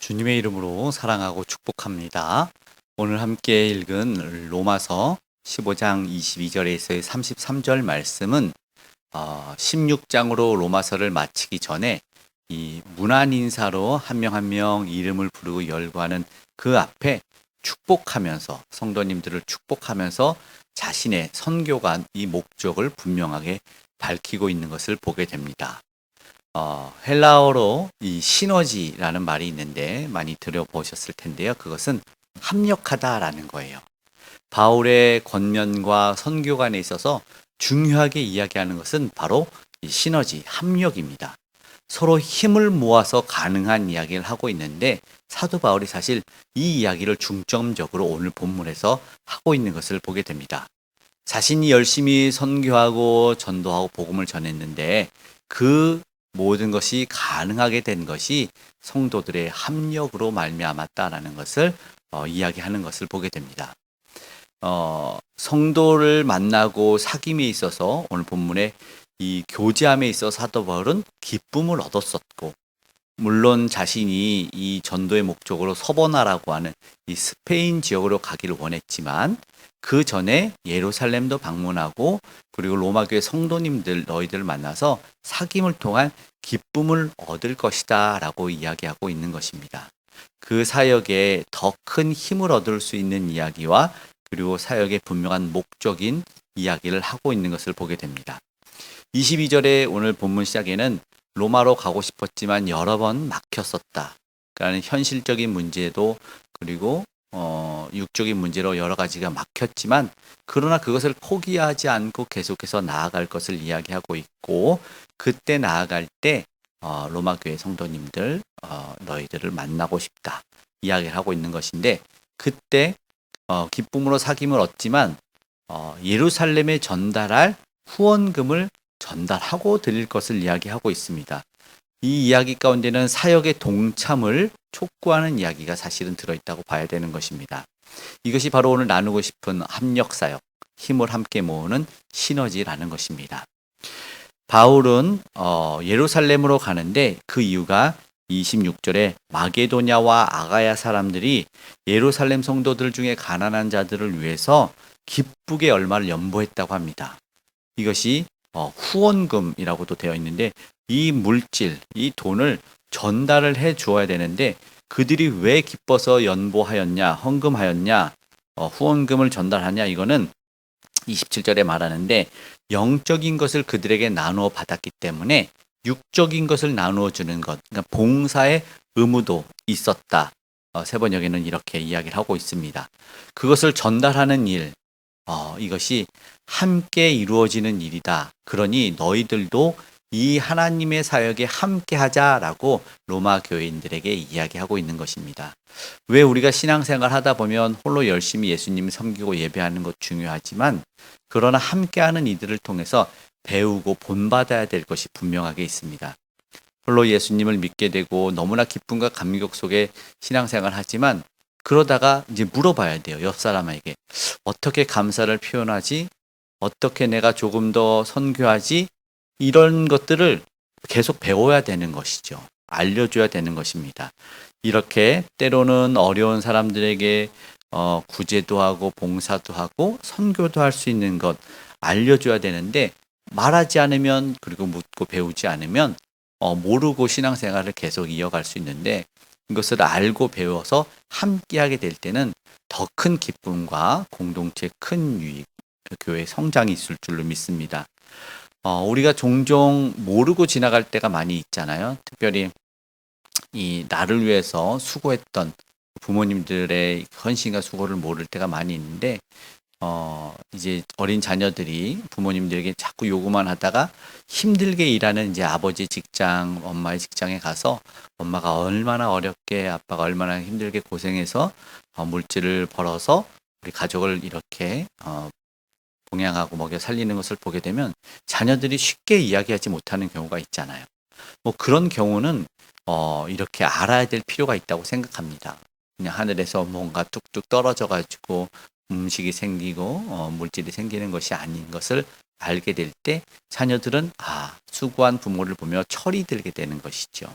주님의 이름으로 사랑하고 축복합니다. 오늘 함께 읽은 로마서 15장 22절에서의 33절 말씀은 16장으로 로마서를 마치기 전에 이 문안 인사로 한 명 한 명 이름을 부르고 열거하는 그 앞에 축복하면서 성도님들을 축복하면서 자신의 선교가 이 목적을 분명하게 밝히고 있는 것을 보게 됩니다. 헬라어로 이 시너지라는 말이 있는데 많이 들어보셨을 텐데요. 그것은 합력하다라는 거예요. 바울의 권면과 선교관에 있어서 중요하게 이야기하는 것은 바로 이 시너지, 합력입니다. 서로 힘을 모아서 가능한 이야기를 하고 있는데 사도 바울이 사실 이 이야기를 중점적으로 오늘 본문에서 하고 있는 것을 보게 됩니다. 자신이 열심히 선교하고 전도하고 복음을 전했는데 그 모든 것이 가능하게 된 것이 성도들의 합력으로 말미암았다라는 것을 이야기하는 것을 보게 됩니다. 성도를 만나고 사귐에 있어서 오늘 본문에 이 교제함에 있어 사도 바울은 기쁨을 얻었었고, 물론 자신이 이 전도의 목적으로 서버나라고 하는 이 스페인 지역으로 가기를 원했지만 그 전에 예루살렘도 방문하고 그리고 로마교회 성도님들 너희들을 만나서 사귐을 통한 기쁨을 얻을 것이다 라고 이야기하고 있는 것입니다. 그 사역에 더 큰 힘을 얻을 수 있는 이야기와 그리고 사역의 분명한 목적인 이야기를 하고 있는 것을 보게 됩니다. 22절에 오늘 본문 시작에는 로마로 가고 싶었지만 여러 번 막혔었다. 그러니까 현실적인 문제도 그리고 육적인 문제로 여러 가지가 막혔지만 그러나 그것을 포기하지 않고 계속해서 나아갈 것을 이야기하고 있고, 그때 나아갈 때 로마 교회 성도님들 너희들을 만나고 싶다 이야기를 하고 있는 것인데, 그때 기쁨으로 사귐을 얻지만 예루살렘에 전달할 후원금을 전달하고 드릴 것을 이야기하고 있습니다. 이 이야기 가운데는 사역의 동참을 촉구하는 이야기가 사실은 들어있다고 봐야 되는 것입니다. 이것이 바로 오늘 나누고 싶은 합력사역, 힘을 함께 모으는 시너지라는 것입니다. 바울은 예루살렘으로 가는데 그 이유가 26절에 마게도냐와 아가야 사람들이 예루살렘 성도들 중에 가난한 자들을 위해서 기쁘게 얼마를 연보했다고 합니다. 이것이 후원금이라고도 되어 있는데 이 물질, 이 돈을 전달을 해 주어야 되는데 그들이 왜 기뻐서 연보하였냐, 헌금하였냐, 후원금을 전달하냐, 이거는 27절에 말하는데 영적인 것을 그들에게 나누어 받았기 때문에 육적인 것을 나누어 주는 것, 그러니까 봉사의 의무도 있었다. 세번역에는 이렇게 이야기를 하고 있습니다. 그것을 전달하는 일, 이것이 함께 이루어지는 일이다. 그러니 너희들도 이 하나님의 사역에 함께 하자라고 로마 교인들에게 이야기하고 있는 것입니다. 왜 우리가 신앙생활 하다 보면 홀로 열심히 예수님 섬기고 예배하는 것 중요하지만 그러나 함께하는 이들을 통해서 배우고 본받아야 될 것이 분명하게 있습니다. 홀로 예수님을 믿게 되고 너무나 기쁨과 감격 속에 신앙생활 하지만 그러다가 이제 물어봐야 돼요. 옆 사람에게 어떻게 감사를 표현하지? 어떻게 내가 조금 더 선교하지? 이런 것들을 계속 배워야 되는 것이죠. 알려줘야 되는 것입니다. 이렇게 때로는 어려운 사람들에게 구제도 하고 봉사도 하고 선교도 할 수 있는 것 알려줘야 되는데 말하지 않으면, 그리고 묻고 배우지 않으면 모르고 신앙생활을 계속 이어갈 수 있는데 이것을 알고 배워서 함께하게 될 때는 더 큰 기쁨과 공동체의 큰 유익, 교회 성장이 있을 줄로 믿습니다. 우리가 종종 모르고 지나갈 때가 많이 있잖아요. 특별히 이 나를 위해서 수고했던 부모님들의 헌신과 수고를 모를 때가 많이 있는데 이제 어린 자녀들이 부모님들에게 자꾸 요구만 하다가 힘들게 일하는 이제 아버지 직장, 엄마의 직장에 가서 엄마가 얼마나 어렵게 아빠가 얼마나 힘들게 고생해서 물질을 벌어서 우리 가족을 이렇게 봉양하고 먹여 살리는 것을 보게 되면 자녀들이 쉽게 이야기하지 못하는 경우가 있잖아요. 뭐 그런 경우는 이렇게 알아야 될 필요가 있다고 생각합니다. 그냥 하늘에서 뭔가 뚝뚝 떨어져 가지고 음식이 생기고 물질이 생기는 것이 아닌 것을 알게 될 때 자녀들은 수고한 부모를 보며 철이 들게 되는 것이죠.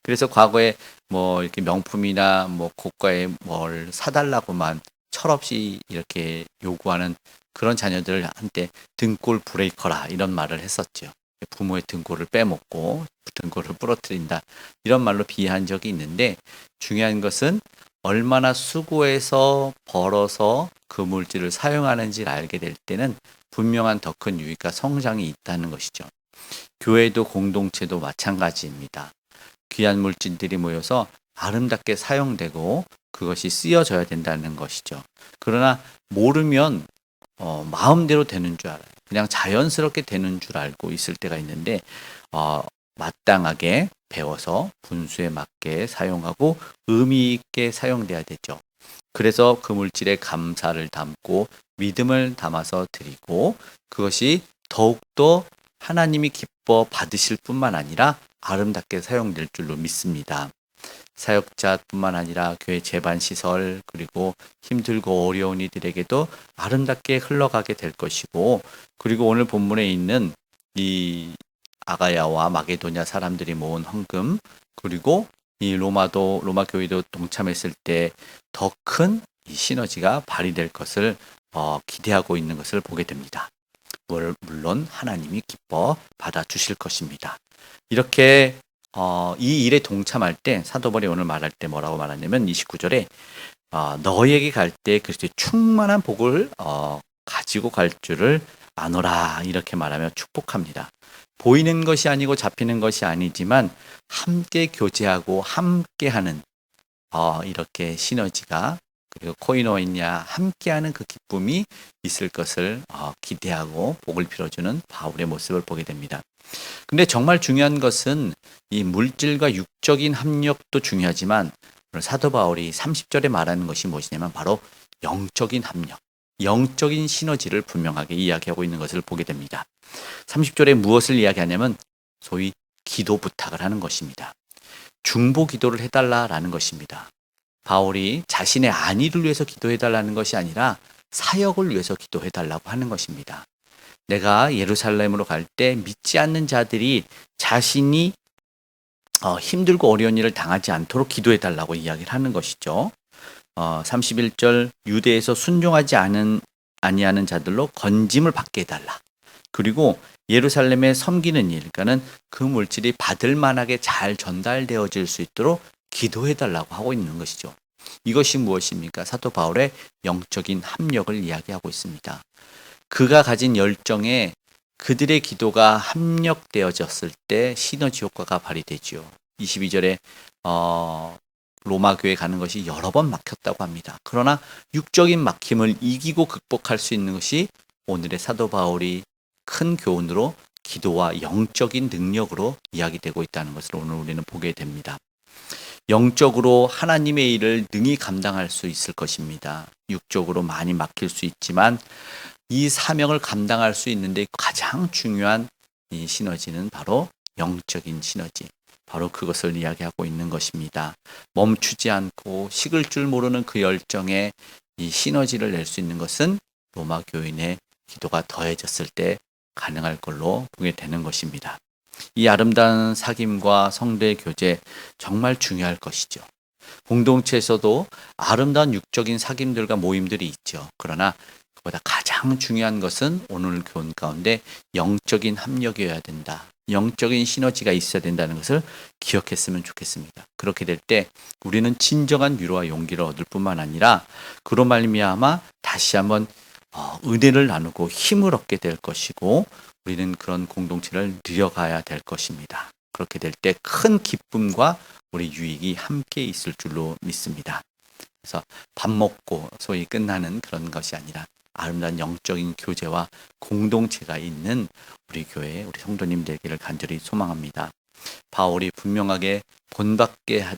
그래서 과거에 뭐 이렇게 명품이나 뭐 고가의 뭘 사달라고만 철없이 이렇게 요구하는 그런 자녀들한테 등골 브레이커라 이런 말을 했었죠. 부모의 등골을 빼먹고 등골을 부러뜨린다 이런 말로 비유한 적이 있는데, 중요한 것은 얼마나 수고해서 벌어서 그 물질을 사용하는지를 알게 될 때는 분명한 더 큰 유익과 성장이 있다는 것이죠. 교회도 공동체도 마찬가지입니다. 귀한 물질들이 모여서 아름답게 사용되고 그것이 쓰여져야 된다는 것이죠. 그러나 모르면 마음대로 되는 줄 알아요. 그냥 자연스럽게 되는 줄 알고 있을 때가 있는데, 마땅하게 배워서 분수에 맞게 사용하고 의미 있게 사용돼야 되죠. 그래서 그 물질에 감사를 담고 믿음을 담아서 드리고, 그것이 더욱더 하나님이 기뻐 받으실 뿐만 아니라 아름답게 사용될 줄로 믿습니다. 사역자뿐만 아니라 교회 재반 시설 그리고 힘들고 어려운 이들에게도 아름답게 흘러가게 될 것이고, 그리고 오늘 본문에 있는 이 아가야와 마게도냐 사람들이 모은 헌금, 그리고 이 로마 교회도 동참했을 때 더 큰 시너지가 발휘될 것을 기대하고 있는 것을 보게 됩니다. 물론 하나님이 기뻐 받아주실 것입니다. 이렇게 이 일에 동참할 때 사도 바울이 오늘 말할 때 뭐라고 말하냐면 29절에 너희에게 갈 때 그리스도의 충만한 복을 가지고 갈 줄을 아노라 이렇게 말하며 축복합니다. 보이는 것이 아니고 잡히는 것이 아니지만 함께 교제하고 함께하는 이렇게 시너지가, 그리고 코이노이냐 함께하는 그 기쁨이 있을 것을 기대하고 복을 빌어주는 바울의 모습을 보게 됩니다. 근데 정말 중요한 것은 이 물질과 육적인 합력도 중요하지만 사도 바울이 30절에 말하는 것이 무엇이냐면 바로 영적인 합력, 영적인 시너지를 분명하게 이야기하고 있는 것을 보게 됩니다. 30절에 무엇을 이야기하냐면 소위 기도 부탁을 하는 것입니다. 중보 기도를 해달라라는 것입니다. 바울이 자신의 안위를 위해서 기도해달라는 것이 아니라 사역을 위해서 기도해달라고 하는 것입니다. 내가 예루살렘으로 갈 때 믿지 않는 자들이 자신이 힘들고 어려운 일을 당하지 않도록 기도해달라고 이야기를 하는 것이죠. 31절 유대에서 순종하지 아니하는 자들로 건짐을 받게 해달라. 그리고 예루살렘에 섬기는 일, 그러니까는 그 물질이 받을 만하게 잘 전달되어질 수 있도록 기도해달라고 하고 있는 것이죠. 이것이 무엇입니까? 사도 바울의 영적인 합력을 이야기하고 있습니다. 그가 가진 열정에 그들의 기도가 합력되어졌을 때 시너지 효과가 발휘되지요. 22절에 로마 교회 가는 것이 여러 번 막혔다고 합니다. 그러나 육적인 막힘을 이기고 극복할 수 있는 것이 오늘의 사도 바울이 큰 교훈으로 기도와 영적인 능력으로 이야기되고 있다는 것을 오늘 우리는 보게 됩니다. 영적으로 하나님의 일을 능히 감당할 수 있을 것입니다. 육적으로 많이 막힐 수 있지만 이 사명을 감당할 수 있는데 가장 중요한 이 시너지는 바로 영적인 시너지, 바로 그것을 이야기하고 있는 것입니다. 멈추지 않고 식을 줄 모르는 그 열정에 이 시너지를 낼 수 있는 것은 로마 교인의 기도가 더해졌을 때 가능할 걸로 보게 되는 것입니다. 이 아름다운 사귐과 성도의 교제 정말 중요할 것이죠. 공동체에서도 아름다운 육적인 사귐들과 모임들이 있죠. 그러나 그보다 가장 중요한 것은 오늘 교훈 가운데 영적인 합력이어야 된다. 영적인 시너지가 있어야 된다는 것을 기억했으면 좋겠습니다. 그렇게 될 때 우리는 진정한 위로와 용기를 얻을 뿐만 아니라 그로 말미암아 다시 한번 은혜를 나누고 힘을 얻게 될 것이고, 우리는 그런 공동체를 누려가야 될 것입니다. 그렇게 될 때 큰 기쁨과 우리 유익이 함께 있을 줄로 믿습니다. 그래서 밥 먹고 소위 끝나는 그런 것이 아니라 아름다운 영적인 교제와 공동체가 있는 우리 교회, 우리 성도님 되기를 간절히 소망합니다. 바울이 분명하게 본받아야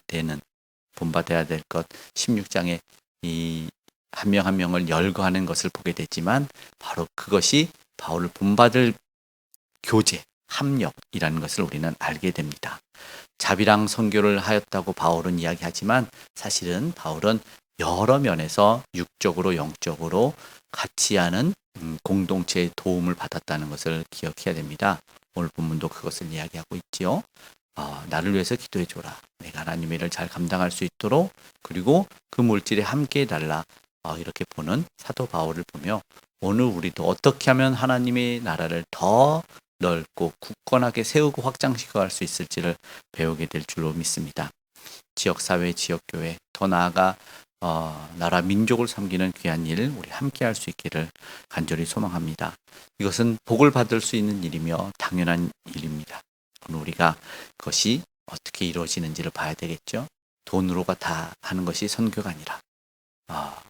될 것 16장에 이 한 명 한 명을 열거하는 것을 보게 되지만 바로 그것이 바울을 본받을 교제, 합력이라는 것을 우리는 알게 됩니다. 자비랑 선교를 하였다고 바울은 이야기하지만 사실은 바울은 여러 면에서 육적으로 영적으로 같이 하는 공동체의 도움을 받았다는 것을 기억해야 됩니다. 오늘 본문도 그것을 이야기하고 있지요. 나를 위해서 기도해 줘라. 내가 하나님의 일을 잘 감당할 수 있도록, 그리고 그 물질에 함께 해달라. 이렇게 보는 사도 바울을 보며 오늘 우리도 어떻게 하면 하나님의 나라를 더 넓고 굳건하게 세우고 확장시켜 갈 수 있을지를 배우게 될 줄로 믿습니다. 지역사회, 지역교회, 더 나아가 나라 민족을 섬기는 귀한 일 우리 함께 할 수 있기를 간절히 소망합니다. 이것은 복을 받을 수 있는 일이며 당연한 일입니다. 오늘 우리가 그것이 어떻게 이루어지는지를 봐야 되겠죠. 돈으로가 다 하는 것이 선교가 아니라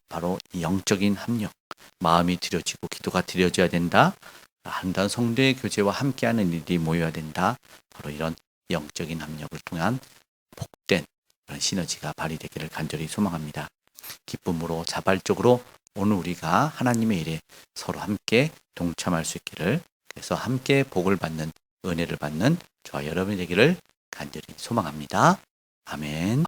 바로 이 영적인 합력, 마음이 드려지고 기도가 드려져야 된다. 아름다운 성도의 교제와 함께하는 일이 모여야 된다. 바로 이런 영적인 합력을 통한 복된 그런 시너지가 발휘되기를 간절히 소망합니다. 기쁨으로 자발적으로 오늘 우리가 하나님의 일에 서로 함께 동참할 수 있기를, 그래서 함께 복을 받는, 은혜를 받는 저와 여러분이 되기를 간절히 소망합니다. 아멘.